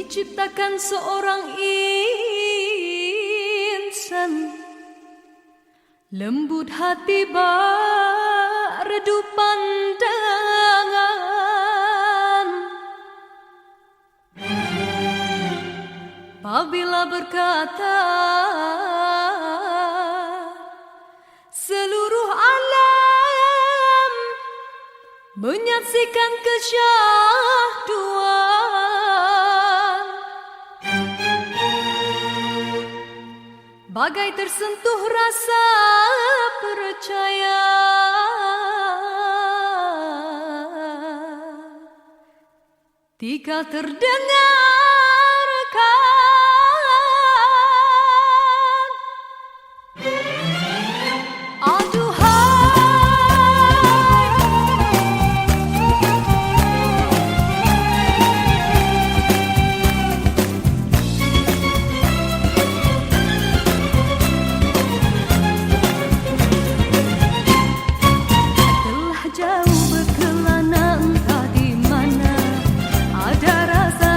diciptakan seorang insan, lembut hati bak redup pandangan. Apabila berkata seluruh alam menyaksikan kesyahduan, bagai tersentuh rasa percaya. Tika terdengarkan jauh berkelana entah di mana ada rasa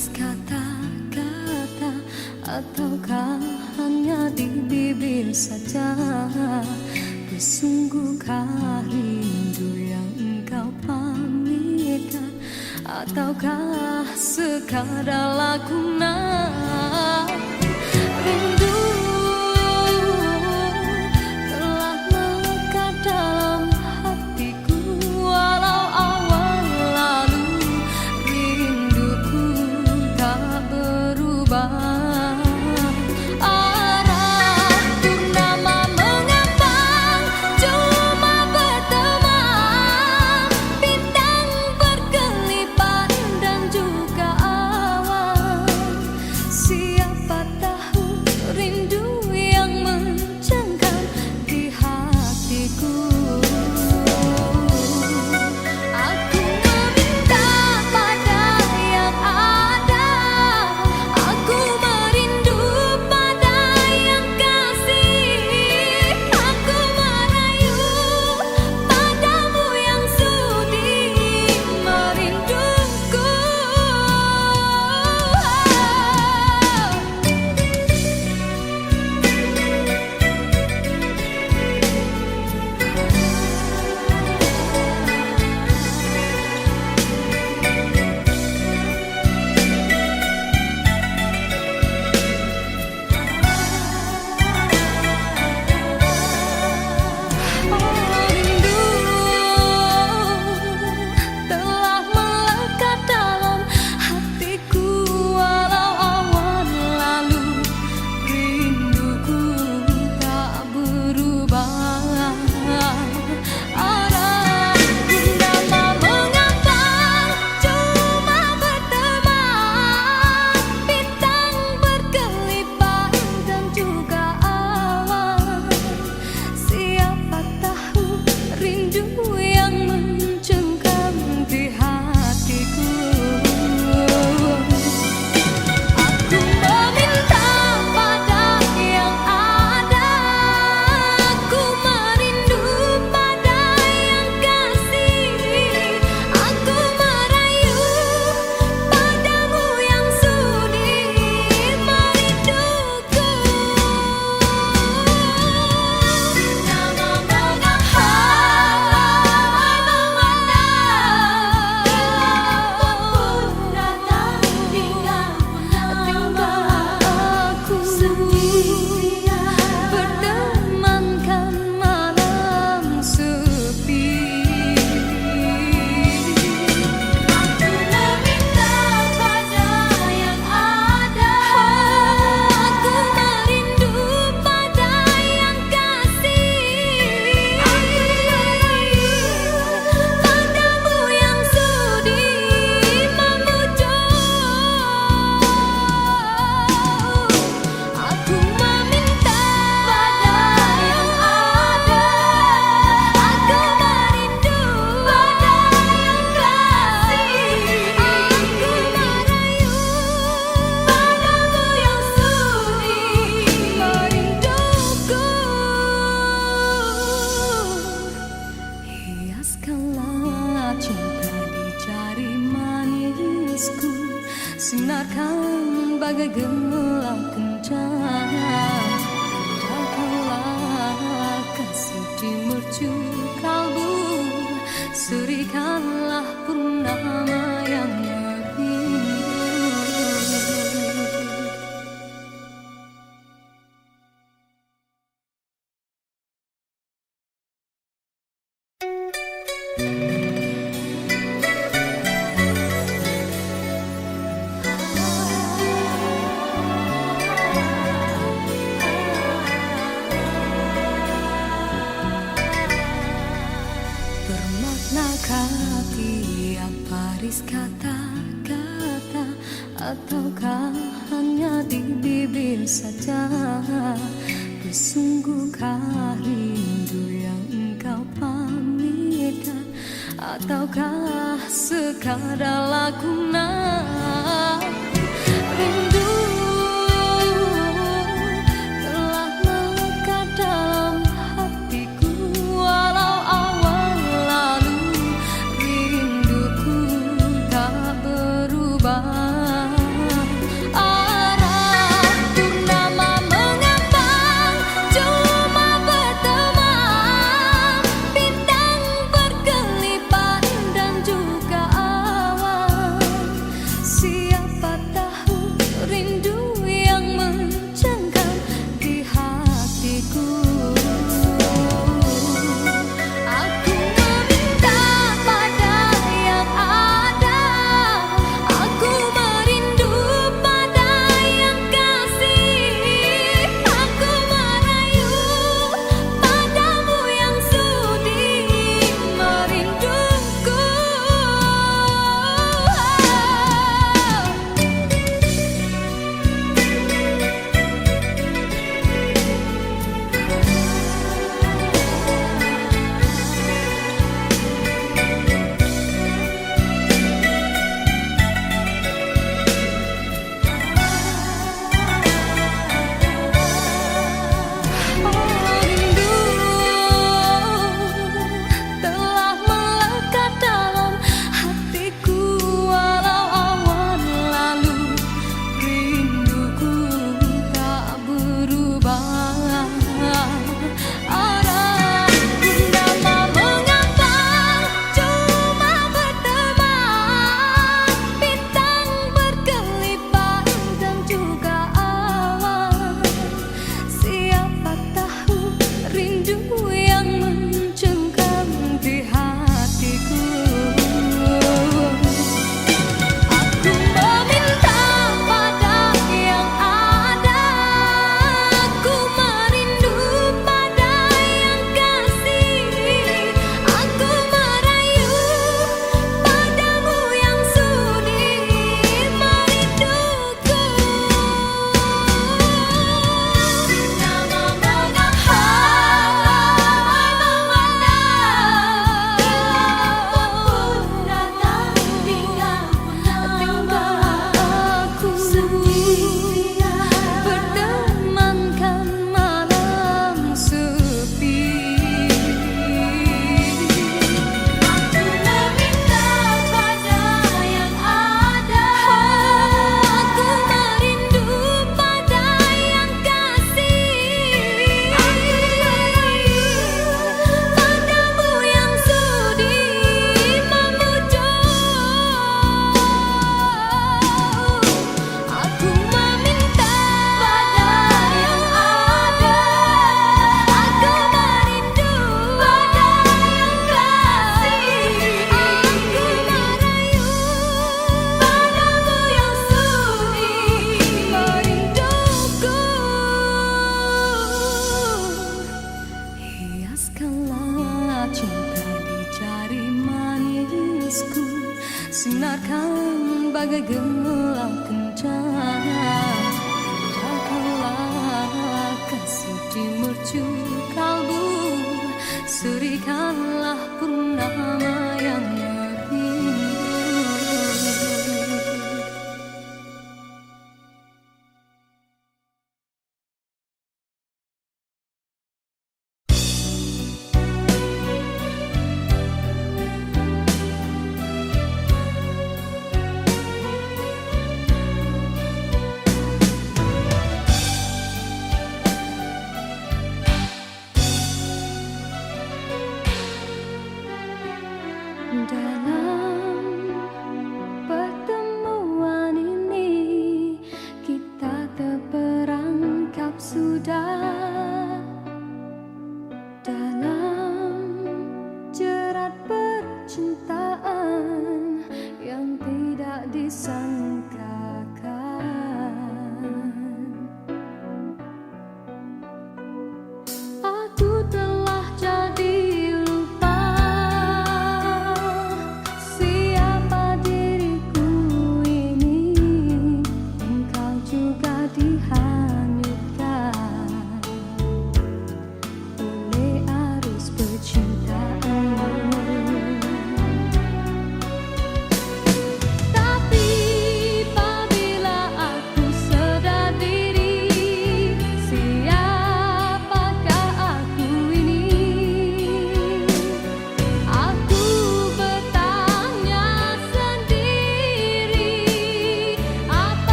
baris kata-kata, ataukah hanya di bibir saja? Sesungguhkah rindu yang engkau pamitkan, ataukah sekadar lakonan? Rindu telah melekat dalam hatiku, walau awal lalu rinduku tak berubah. Arah purnama mengambang, cuma berteman, bintang berkelipat dan juga awan. Siapa tahu rindu yang mencengkam di hatiku. Aku meminta pada yang ada, aku merindu pada yang kasih, aku merayu padamu yang sudi merinduku. Rindu telah melekat dalam hatiku, walau awan lalu rinduku tak berubah. Arah purnama mengambang, cuma berteman, bintang berkelipat dan juga awan. Siapa tahu rindu yang mencengkam di hatiku. Aku meminta pada yang ada, aku merindu pada yang kasih, aku merayu padamu yang sudi merinduku. Nama aku bertemankan malam sepi. Aku meminta pada yang ada, aku merindu pada yang kasih, aku merayu padamu yang sudi memujuk. Aku meminta pada yang ada, aku merindu pada yang kasih, aku merayu padamu yang sudi merinduku. Hiaskanlah cinta di jari manisku, sinarkan bagai gemerlap kencang. Indahkanlah kasih di mercu kalbu, serikanlah purnama yang merindu. Bermaknakah tiap baris kata-kata, ataukah hanya di bibir saja? Sesungguhkah rindu yang engkau pamitkan, ataukah sekadar lakonan? Rindu telah melekat dalam hatiku, walau awal lalu rinduku tak berubah.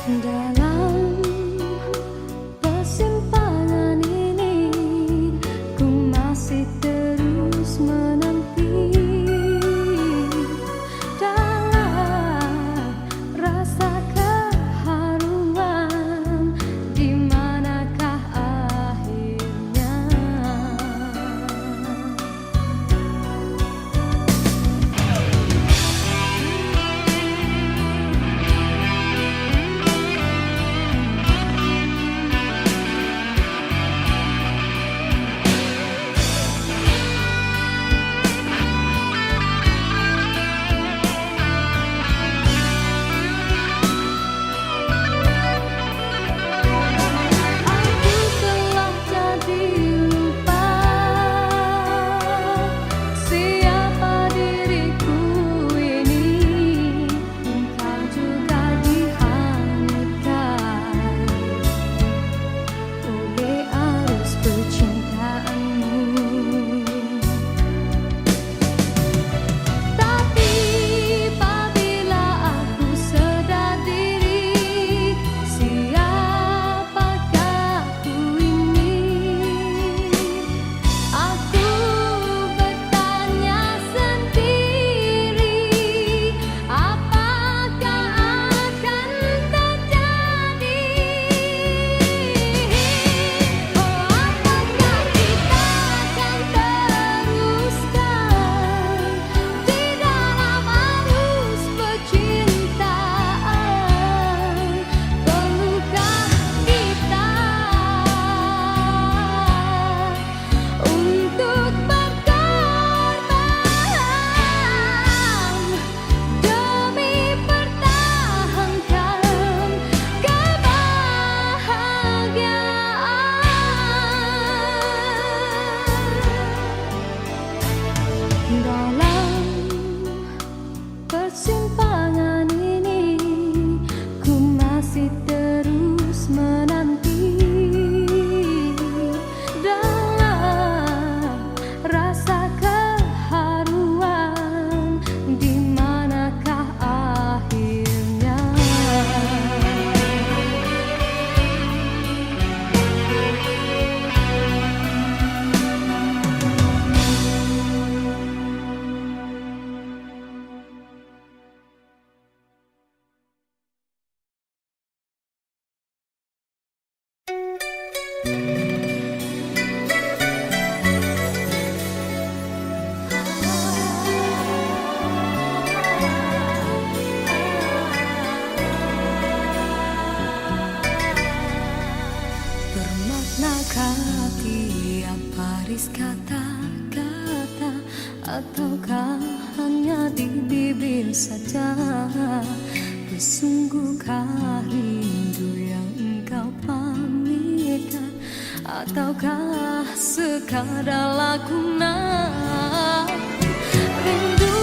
Dalam persimpangan ini ku masih terus menanti dalam rasa keharuan, di manakah akhirnya. Dalam persimpangan ini ku masih terus menanti dalam rasa keharuan, di manakah akhirnya. Bermaknakah tiap baris kata-kata, ataukah hanya di bibir saja? Bersungguhkah rindu yang engkau pamitkan, ataukah sekadar lakonan? Rindu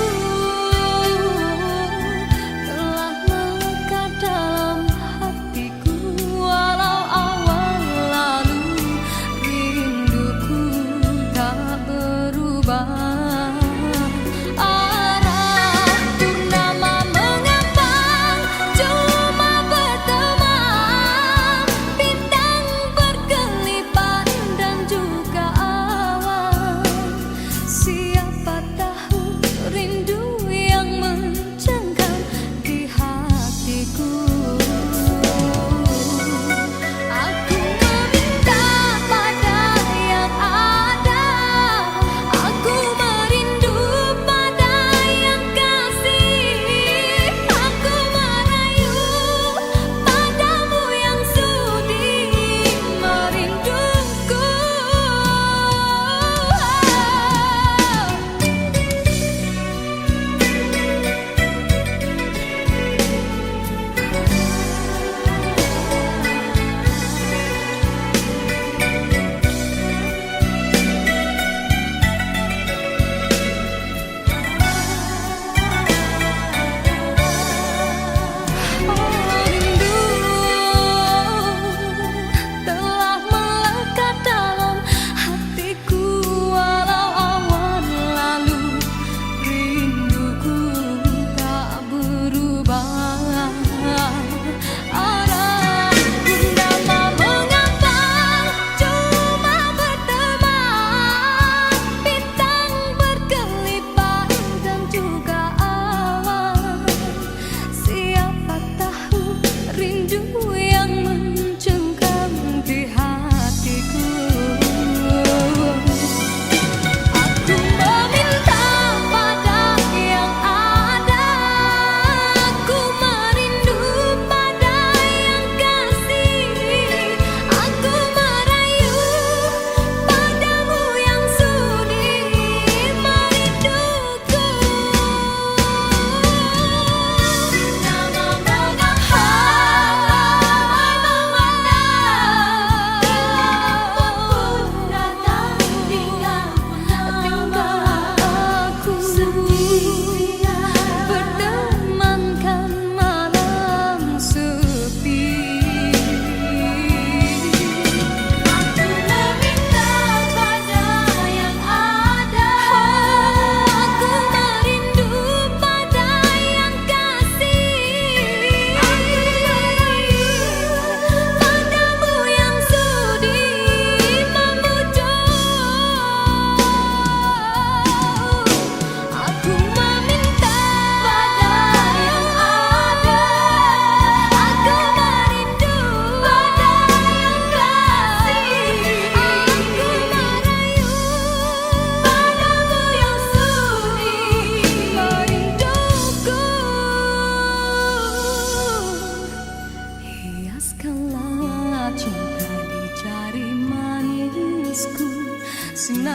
telah melekat dalam hatiku, walau awal lalu rinduku tak berubah. Arah purnama mengambang, cuma berteman, bintang berkelipan dan juga awan. Siapa tahu rindu yang mencengkam di hatiku. Aku meminta pada yang ada, aku merindu pada yang kasih, aku merayu padamu yang sudi merinduku.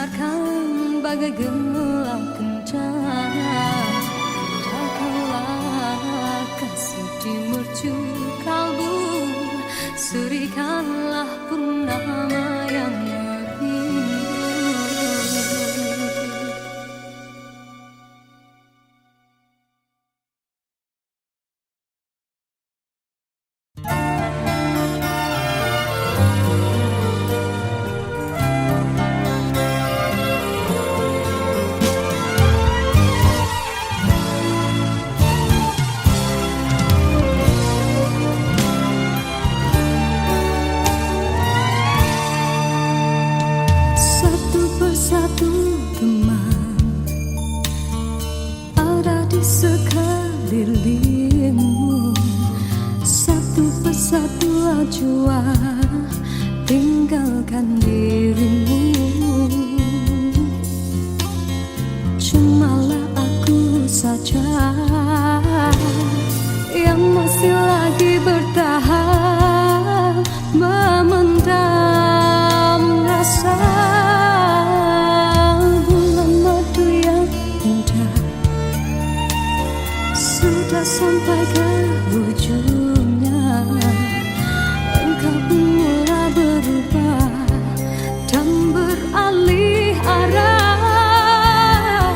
Biarkan bagai gelap kencana, takkanlah kasih di mercu kalbu, serikanlah purnama yang merindu. Satu teman ada di sekelilingmu, satu persatu acuan tinggalkan dirimu. Cumalah aku saja yang masih lagi bertahan, memendam rasa. Sudah sampai ke ujungnya, engkau pun mulai berubah dan beralih arah.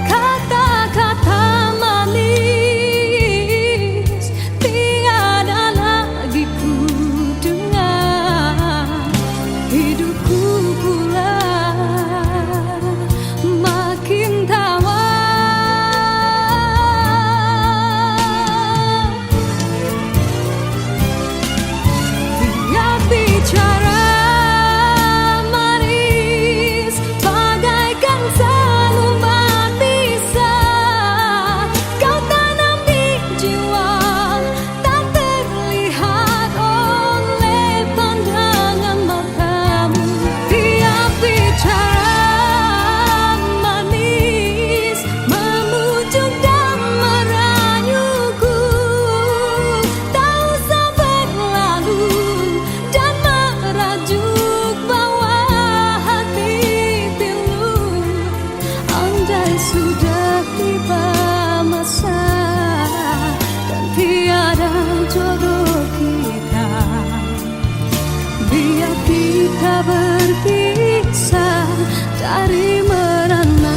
Kata-kata manis tiada lagi ku dengar, hidupku pula makin tawa. Sudah tiba masa dan tiada jodoh kita, biar kita berpisah dari merana.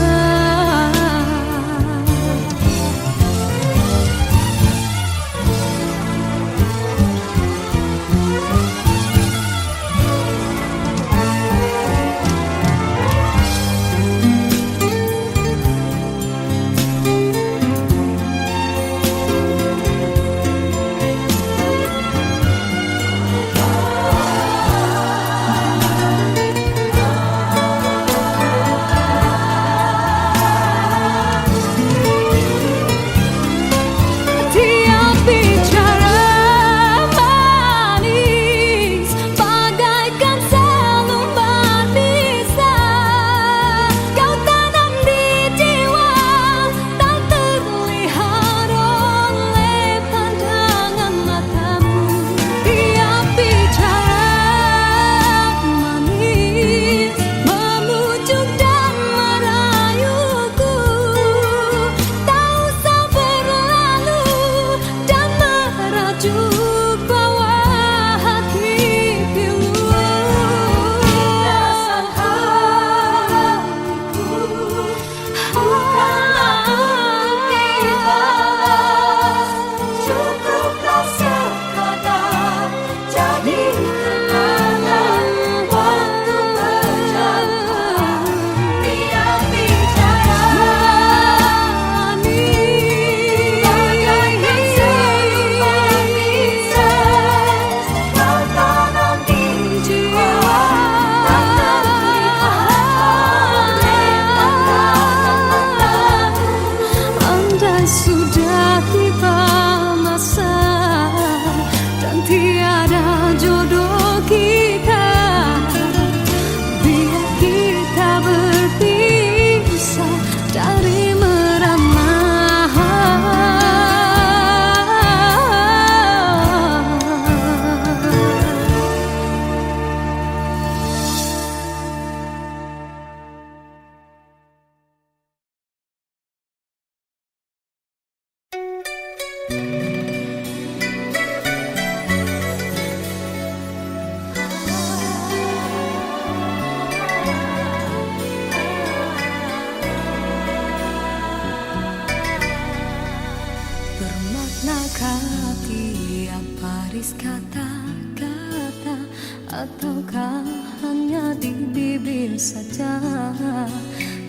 sebaris kata-kata, ataukah hanya di bibir saja?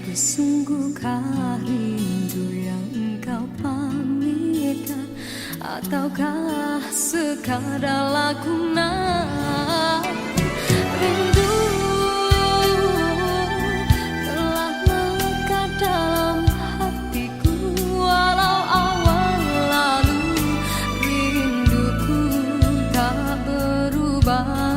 Bersungguhkah rindu yang engkau pamitkan, ataukah sekadar lakonan? Rindu telah melekat dalam hatiku, walau awal lalu rinduku tak berubah.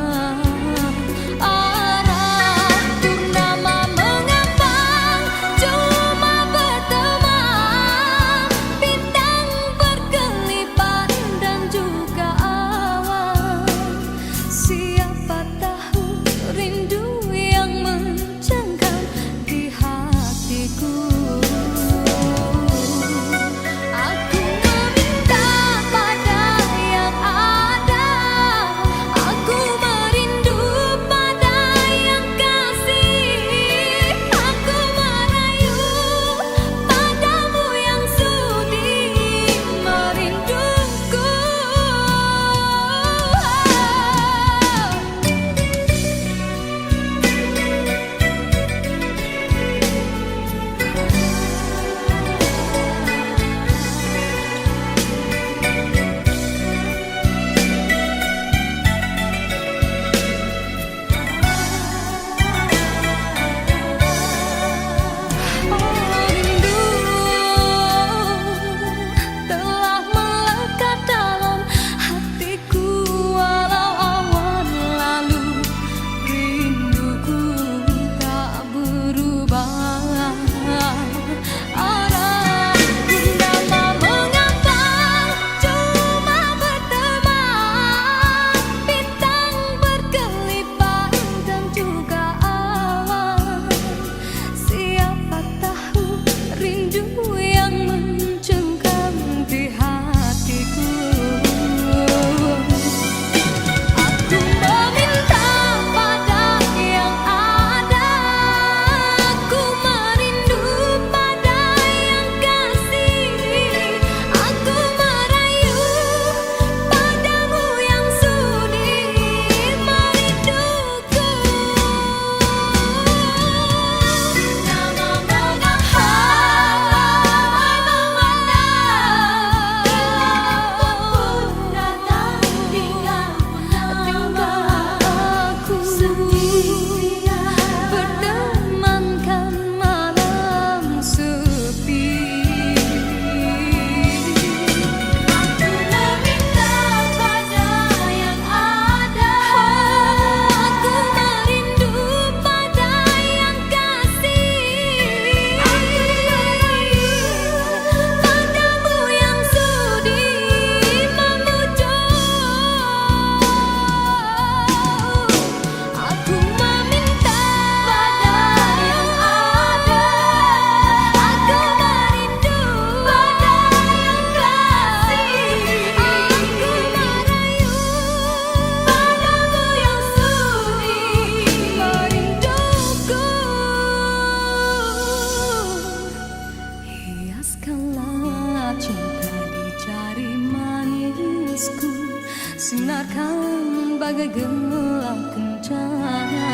Sinarkan bagai gemilang kencana,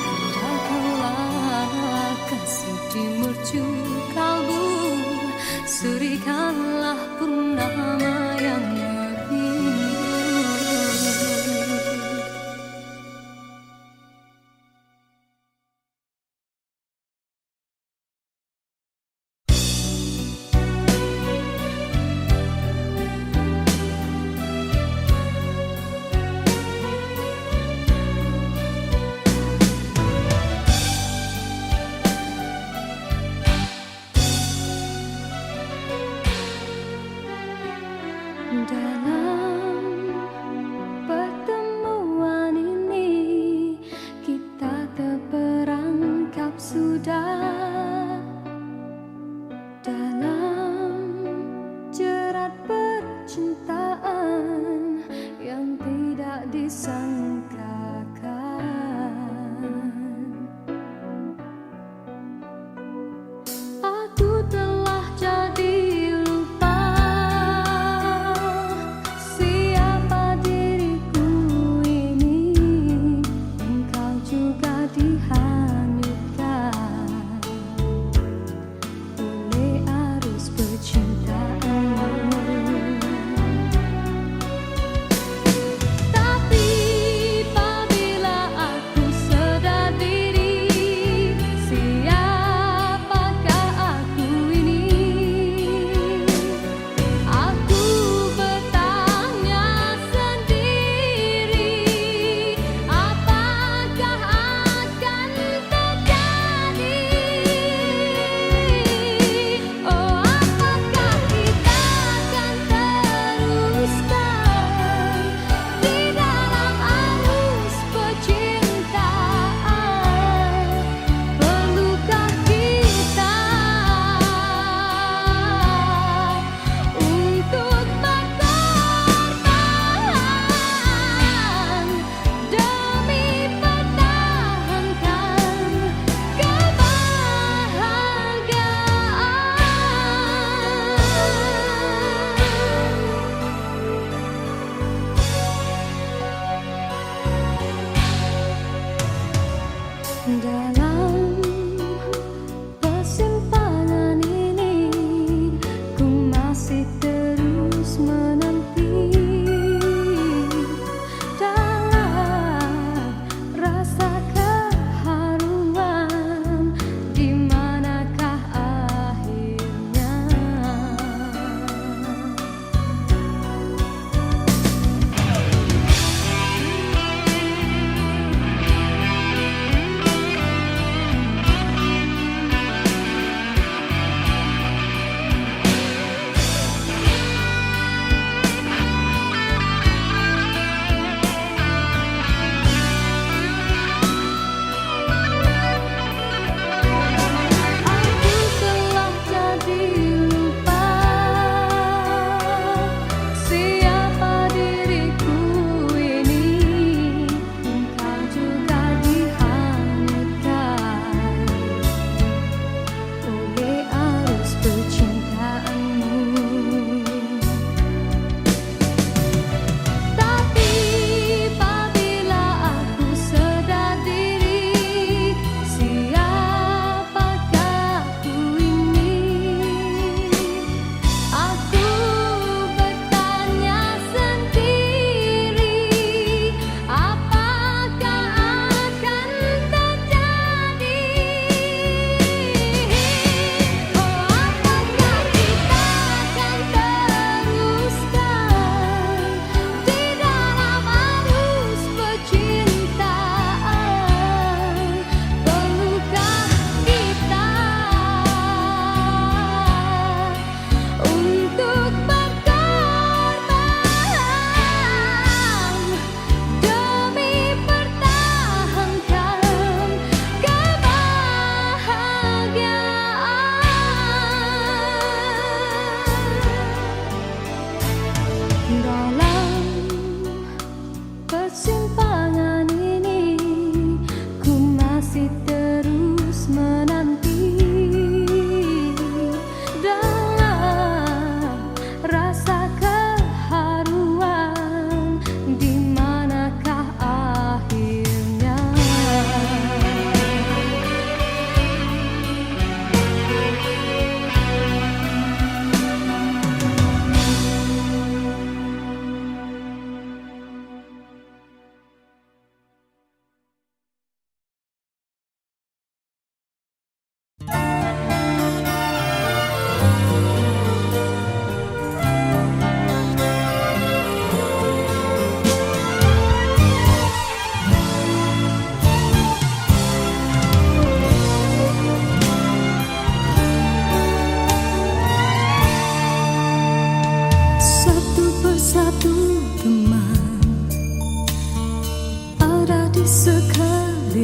indahkanlah kasih di mercu kalbu, serikanlah purnama yang merindu. Dalam pertemuan ini kita terperangkap sudah dalam jerat percintaan yang tidak disangkakan. Aku telah jadi lupa siapa dia.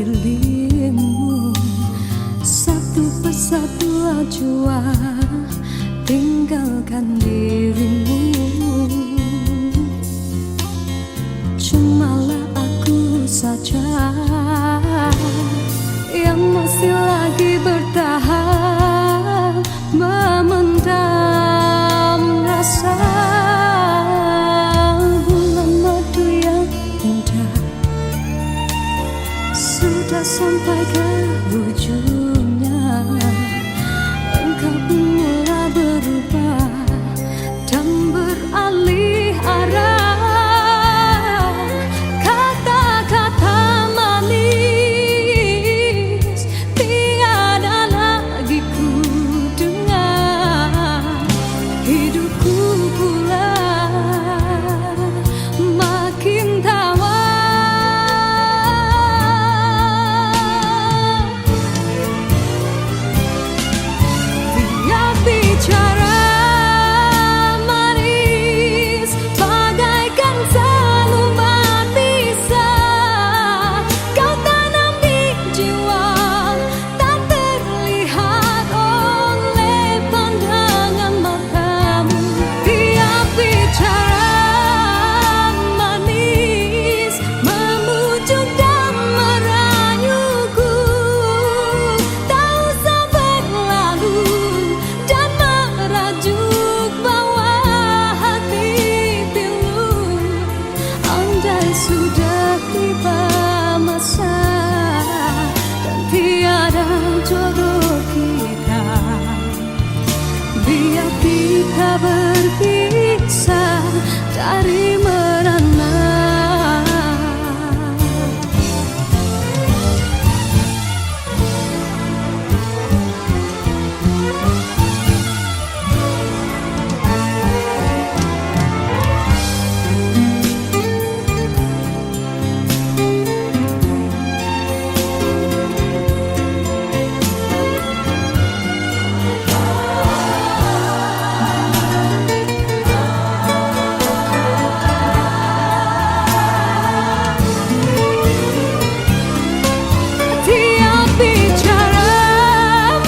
sekelilingmu. Satu persatu ajua tinggalkan dirimu. Cumalah aku saja yang masih lagi bertahan, memendam rasa. Bulan madu yang indah sudah sampai ke ujungnya. Engkau pun mulai berubah dan beralih arah. Kata-kata manis tiada lagi ku dengar. Hidupku pula makin tawar. Dia bicara manis bagaikan selumbat pisah. Kau tanam di jiwa tak terlihat oleh pandangan matamu. Dia bicara manis memujuk dan merayuku. Tak usah berlalu dan merajuk bawah hati pilu. Andai sudah tiba masa dan tiada jodoh kita, biar kita berpisah dari merana. Dia bicara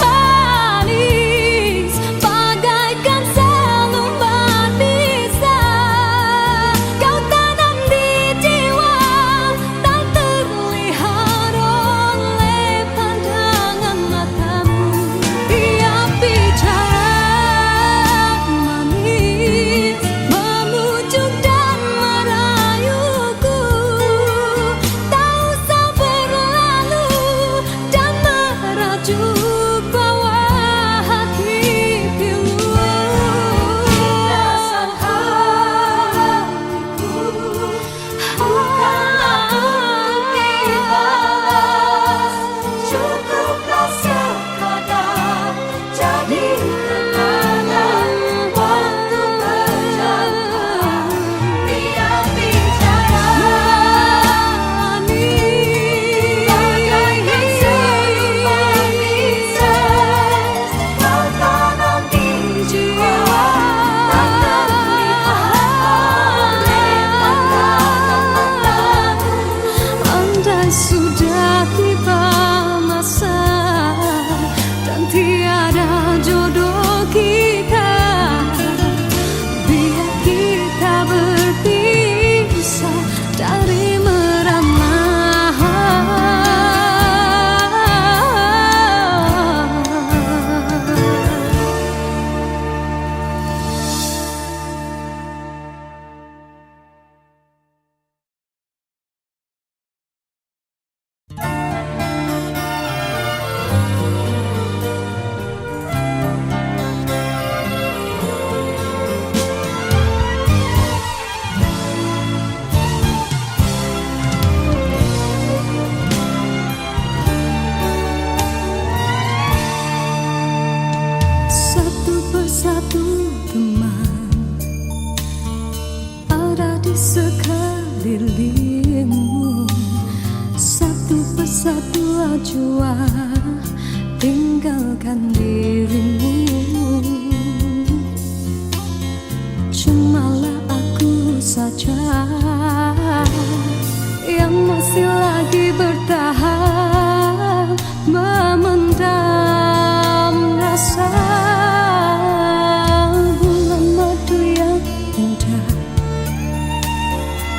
manis bagaikan selumbat pisah. Kau tanam di jiwa tak terlihat oleh pandangan matamu. Dia bicara manis memujuk dan merayuku. Tak usah berlalu dan merajuk bawah hati pilu. Rasa hatiku bukanlah untuk dibalas. Cukuplah sekadar jadi kenangan waktu berjalan. Dia bicara manis bagaikan selumbat pisah. Kau tanam di jiwa tak terlihat oleh pandangan matamu. Andai sudah tiba masa dan tiada jodoh kita, biar kita berpisah dari merana. Satu persatu teman ada di sekelilingmu. Satu persatu ajua tinggalkan dirimu. Cumalah aku saja yang masih lagi bertahan.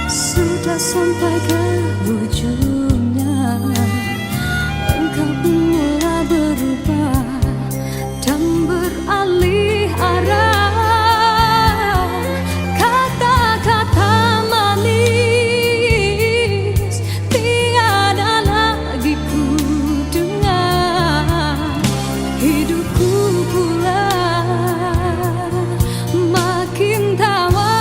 Sudah sampai ke ujungnya, engkau pun mulai berubah dan beralih arah. Kata-kata manis tiada lagi ku dengar. Hidupku pula makin tawar.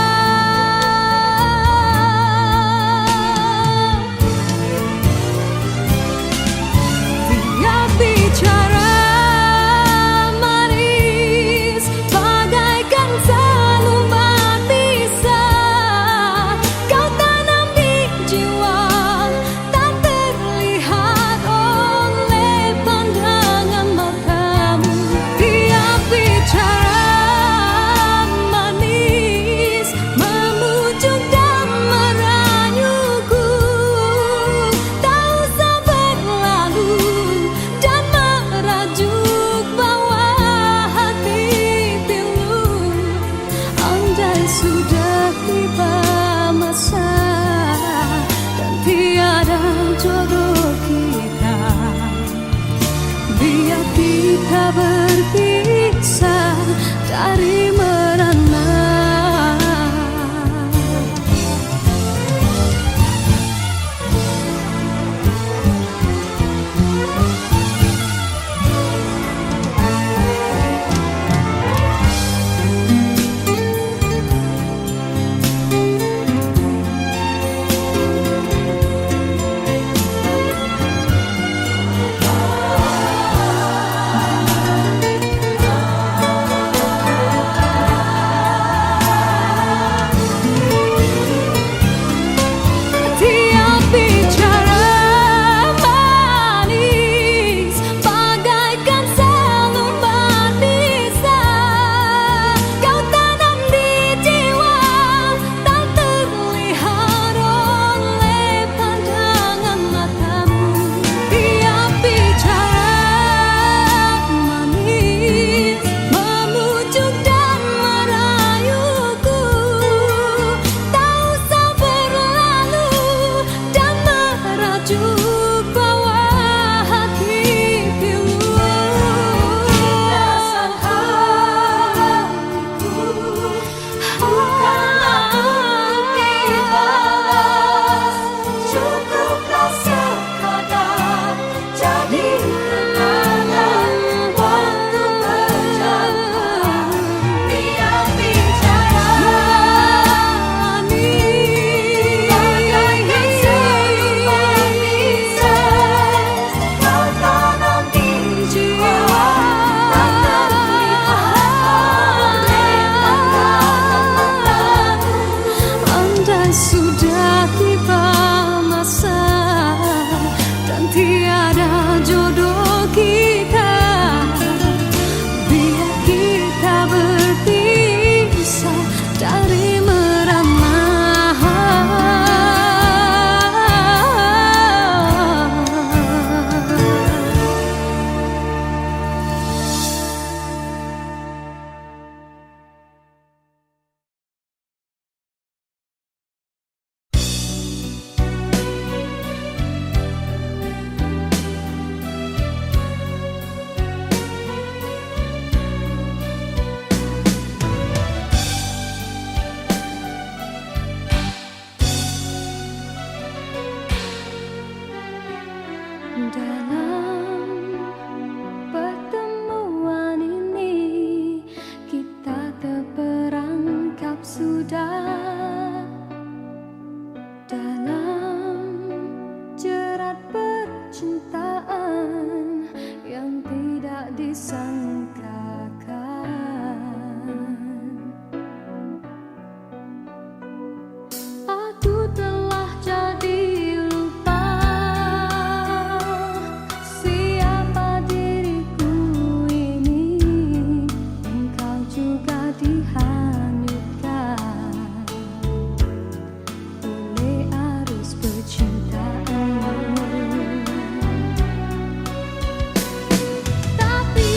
Sudah tiba masa dan tiada jodoh kita, biar kita berpisah dari merana. Sudah tiba masa dan tiada jodoh kita, biar kita berpisah dari merana. Dalam pertemuan ini kita terperangkap sudah dalam jerat percintaan yang tidak disangkakan. Aku telah jadi tapi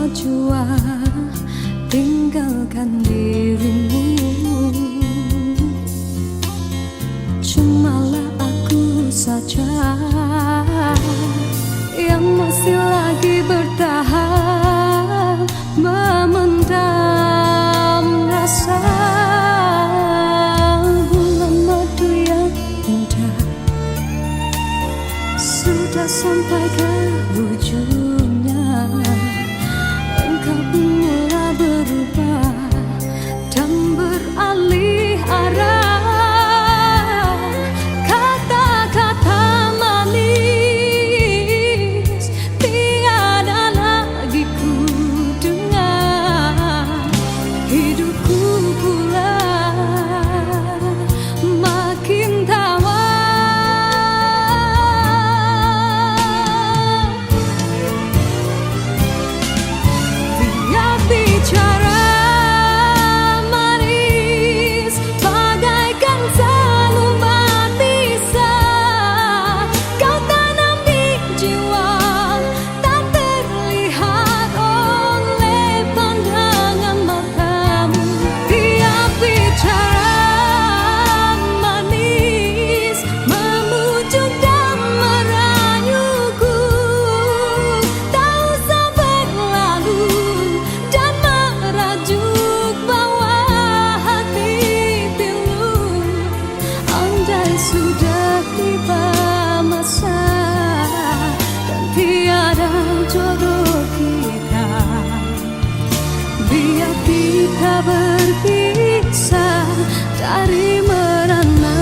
jua tinggalkan dirimu. Cumalah aku saja yang masih lagi bertahan memendam rasa. Bulan madu yang indah sudah sampai ke ujungnya. Engkau pun mulai berubah dan beralih arah. Kata-kata manis tiada lagi ku dengar. Hidupku pula makin tawar. Bicara manis bagaikan selumbat bisa kau tanam di jiwa, tak terlihat oleh pandangan matamu. Tiap bicara manis memujuk dan merayuku, tak usah berlalu dan merajuk bawa hati pilu. Andai sudah tiba masa dan tiada jodoh kita, biar kita berpisah dari merana.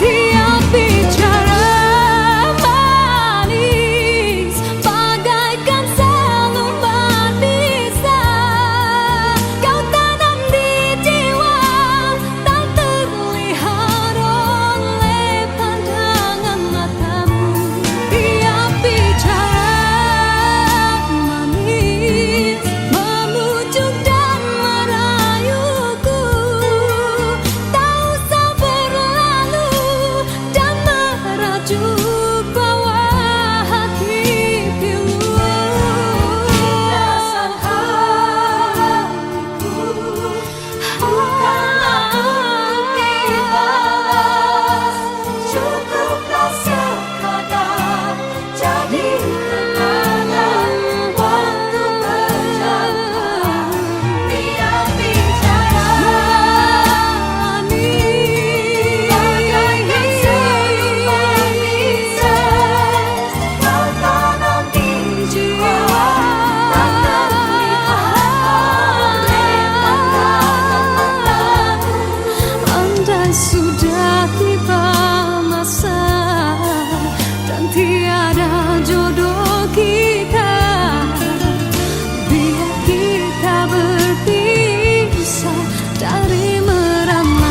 Tiap bicara manis bagaikan selumbat bisa kau tanam di jiwa, tak terlihat oleh pandangan matamu. Tiap bicara manis memujuk dan merayuku, tak usah berlalu dan merajuk bawa hati pilu. Rasa hatiku bukanlah untuk dibalas, cukuplah sekadar jadi kenangan waktu berjalan. Tiap bicara manis bagaikan selumbat bisa kau tanam di jiwa, tak terlihat oleh pandangan matamu. Andai sudah tiba masa dan tiada jodoh kita, biar kita berpisah dari merana.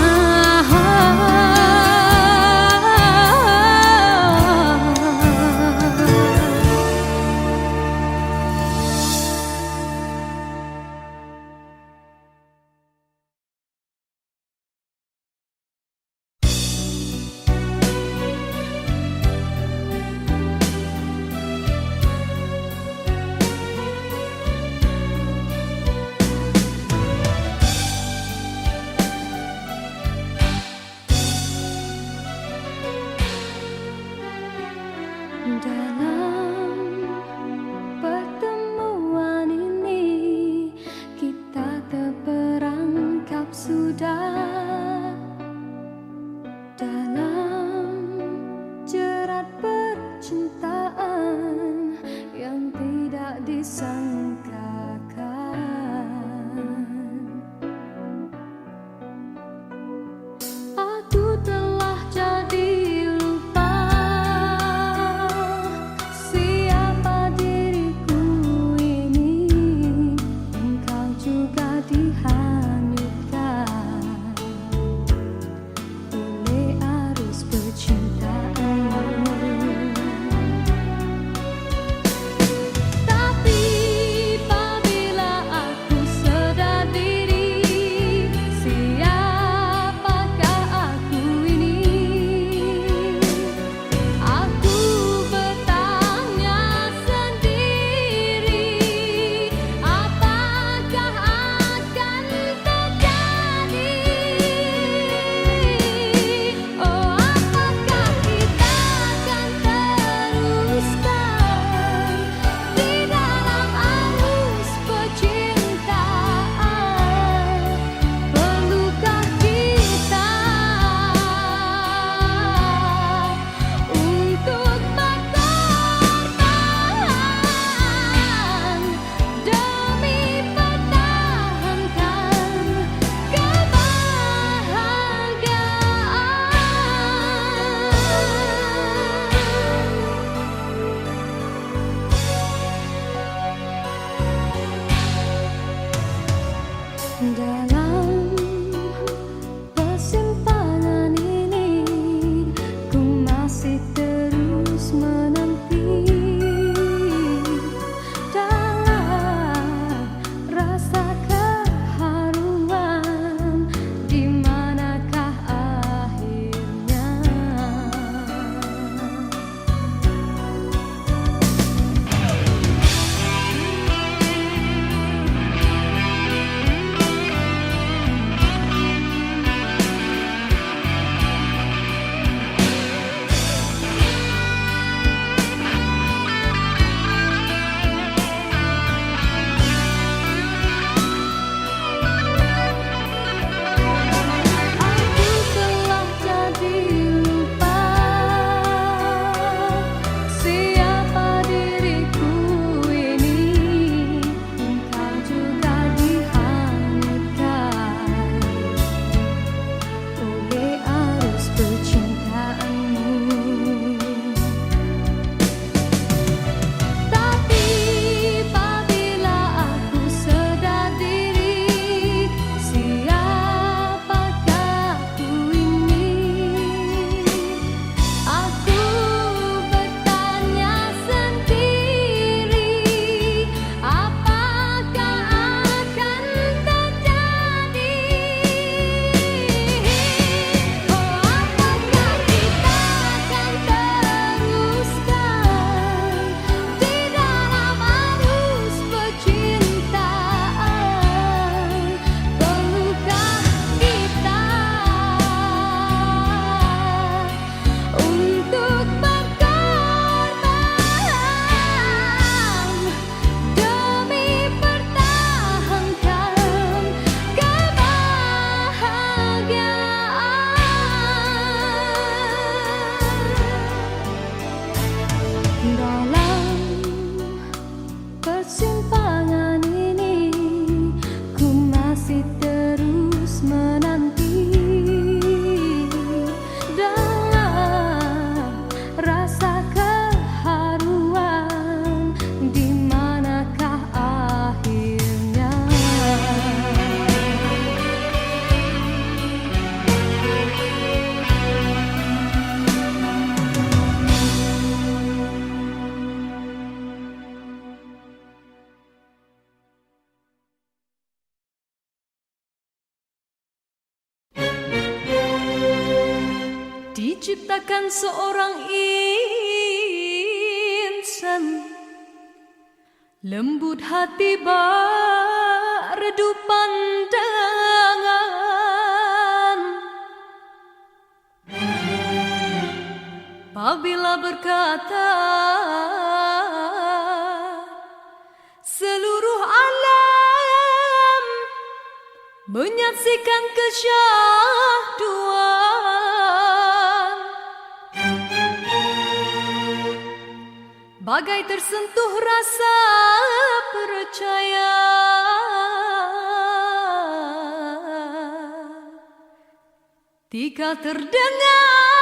Dalam pertemuan ini kita terperangkap sudah dalam jerat percintaan yang tidak disangkakan. Aku telah jadi lupa diciptakan seorang insan, lembut hati redup pandangan. Apabila berkata seluruh alam menyaksikan kesyahduan, bagai tersentuh rasa percaya. Tika terdengarkan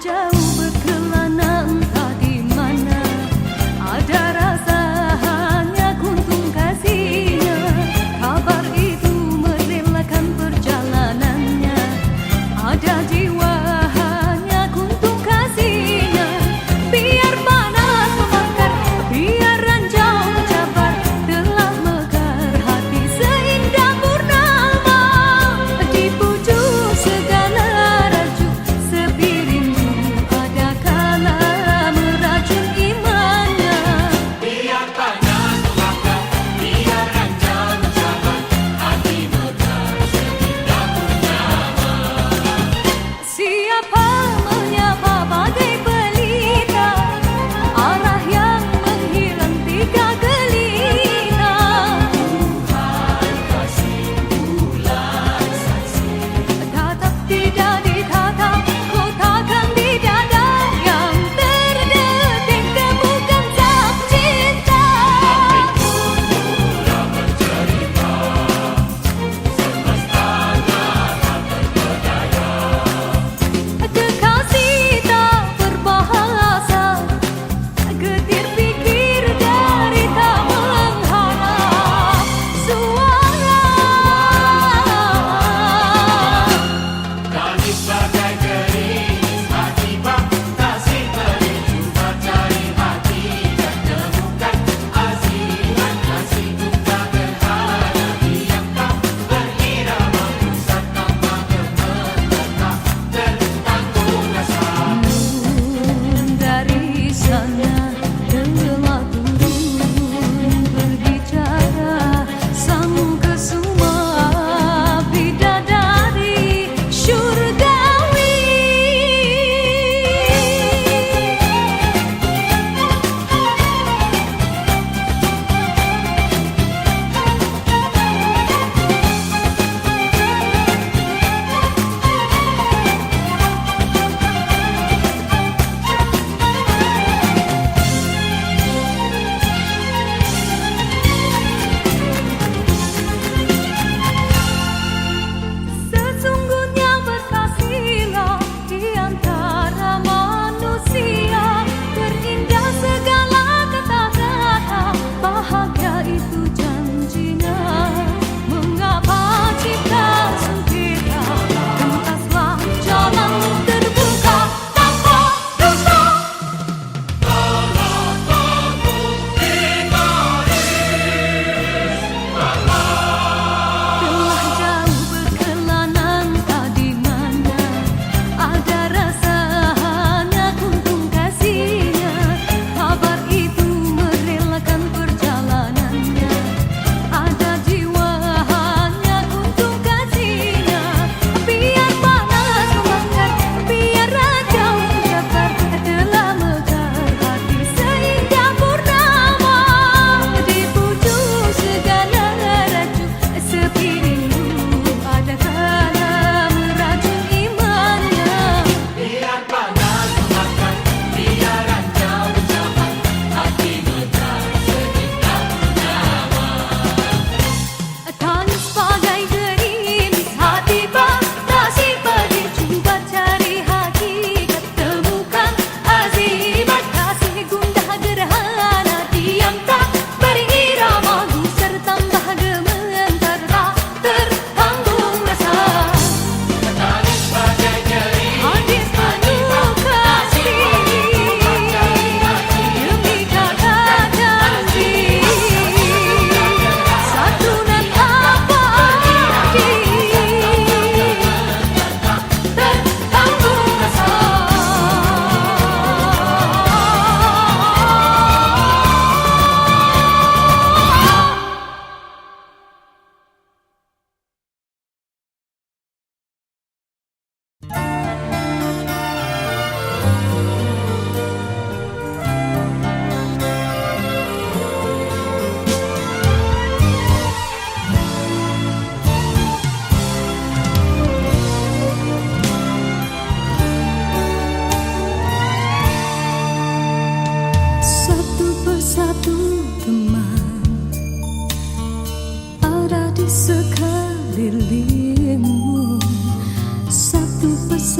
jauh berkelana, entah di mana ada rasa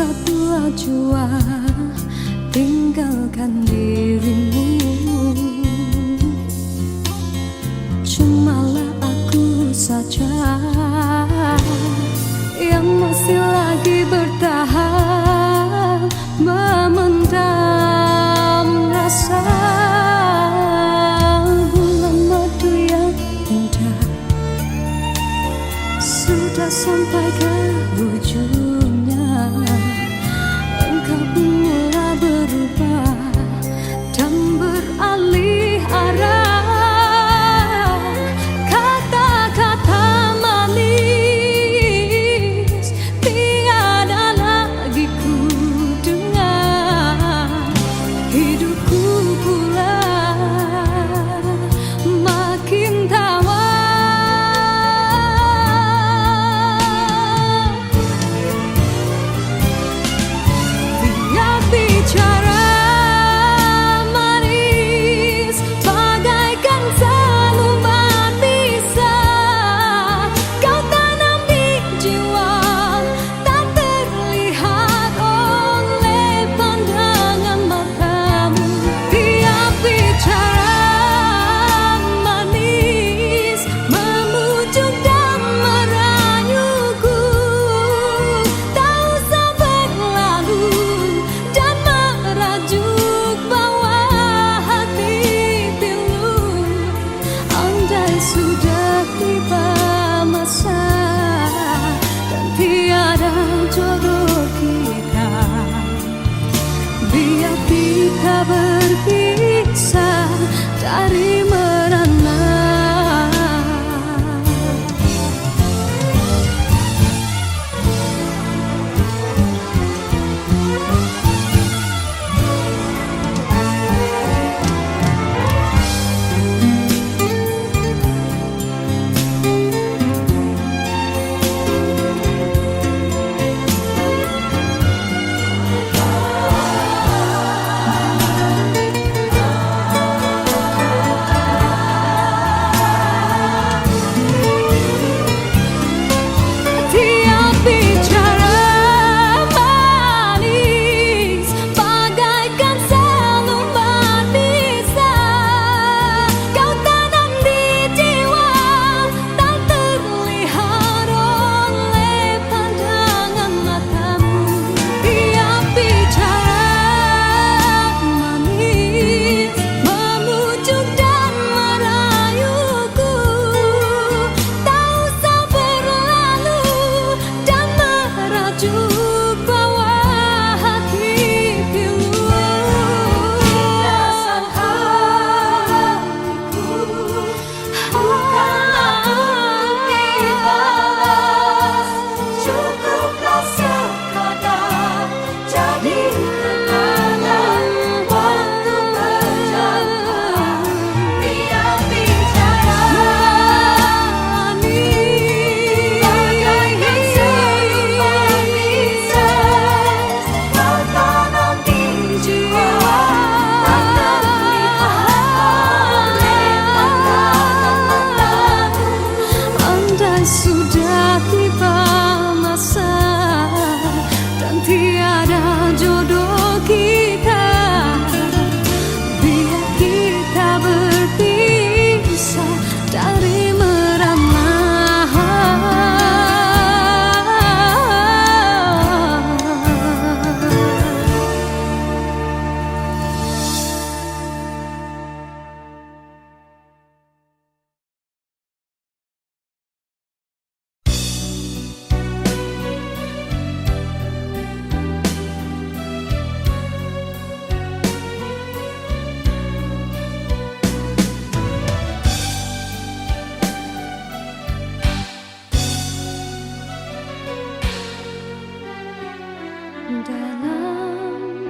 satu jua tinggalkan dirimu. Cumalah aku saja yang masih lagi bertahan, memendam rasa. Bulan madu yang indah sudah sampai ke ujungnya. Engkau pun mulai berubah dan beralih arah. Kata-kata manis tiada lagi ku dengar. Hidupku pula makin tawar. Sudah tiba masa dan tiada jodoh kita, biar kita berpisah dari merana. Sudah tiba masa dan tiada jodoh kita, biar kita berpisah dari merana. Dalam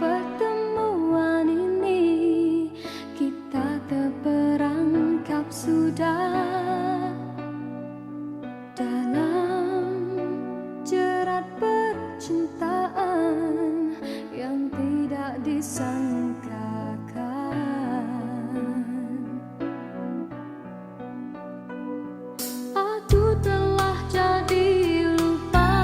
pertemuan ini kita terperangkap sudah dalam jerat percintaan yang tidak disangkakan. Aku telah jadi lupa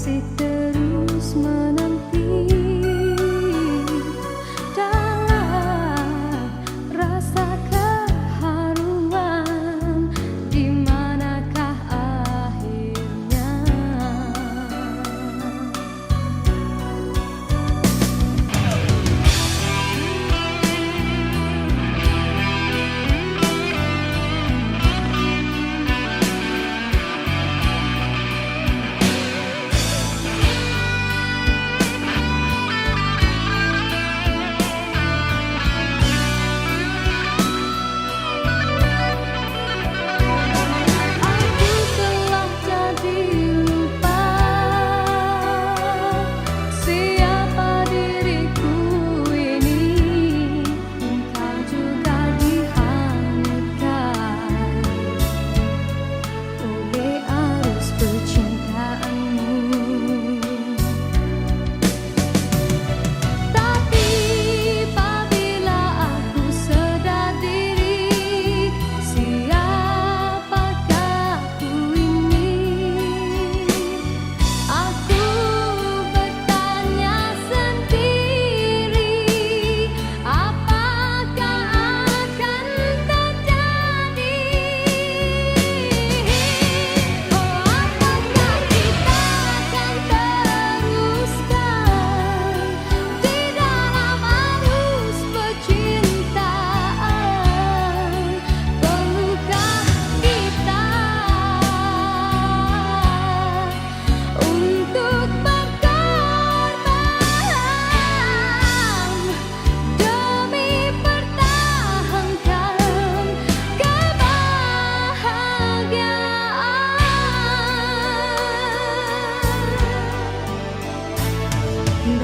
masih terus menanti dalam rasa keharuan, di manakah akhirnya?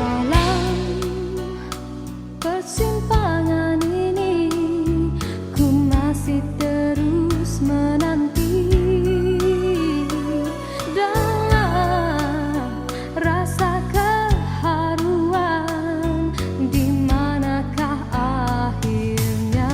Dalam persimpangan ini, ku masih terus menanti dalam rasa keharuan, di manakah akhirnya?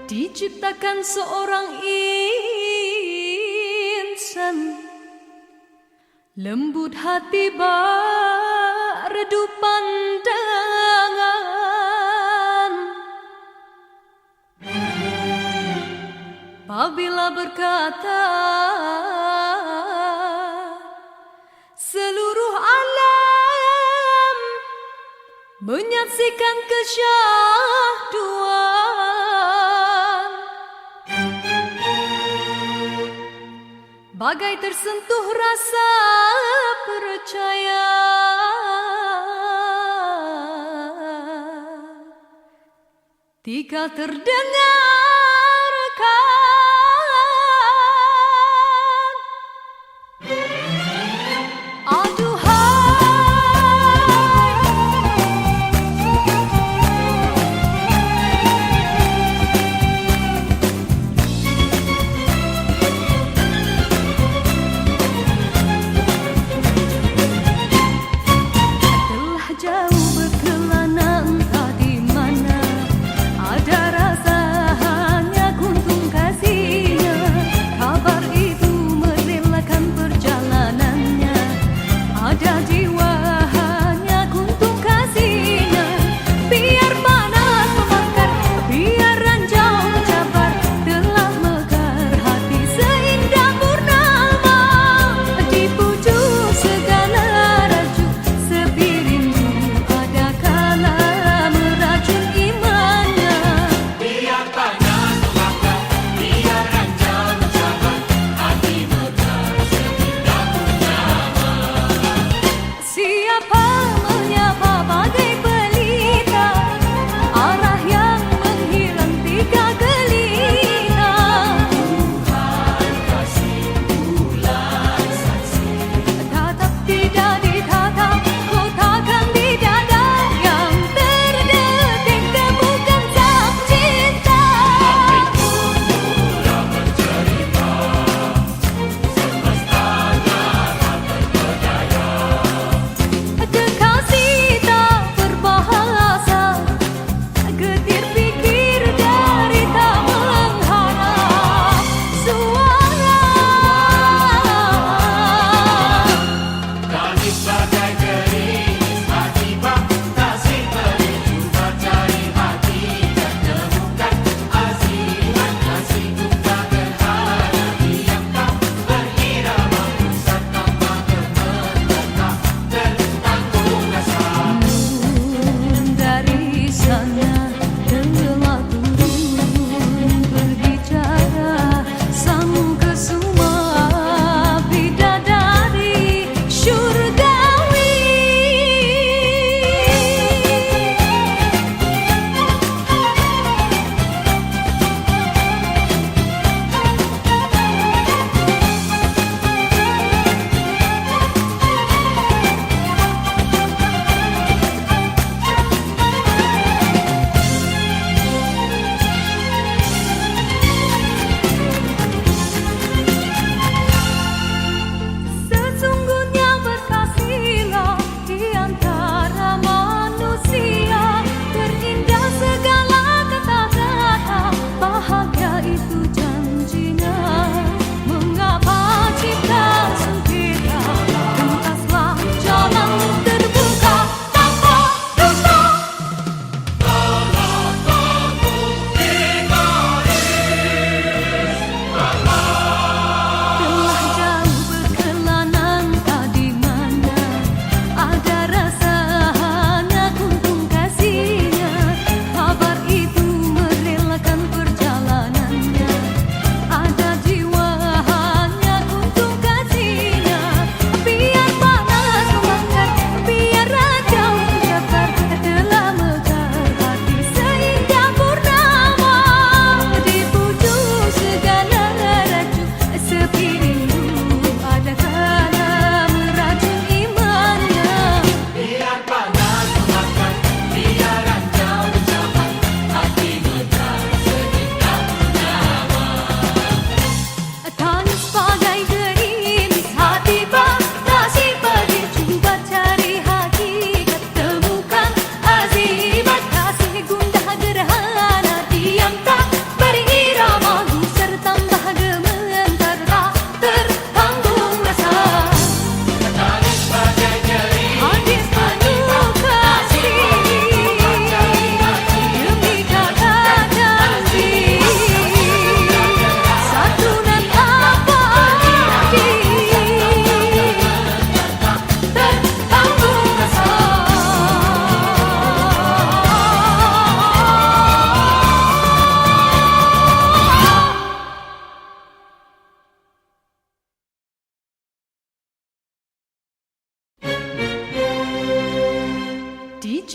Diciptakan seorang insan, lembut hati redup pandangan. Apabila berkata seluruh alam menyaksikan kesyahduan, bagai tersentuh rasa percaya, tika terdengarkan jauh berkelana, entah di mana ada rasa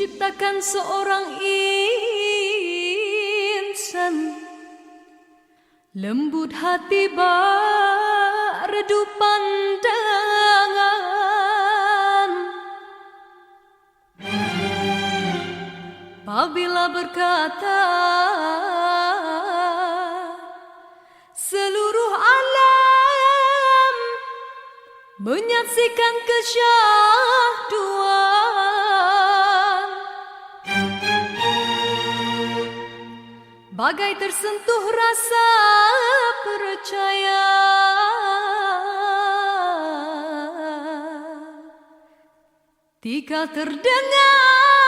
menciptakan seorang insan lembut hati redup pandangan. Apabila berkata seluruh alam menyaksikan kesyahduan, bagai tersentuh rasa percaya. Tika terdengarkan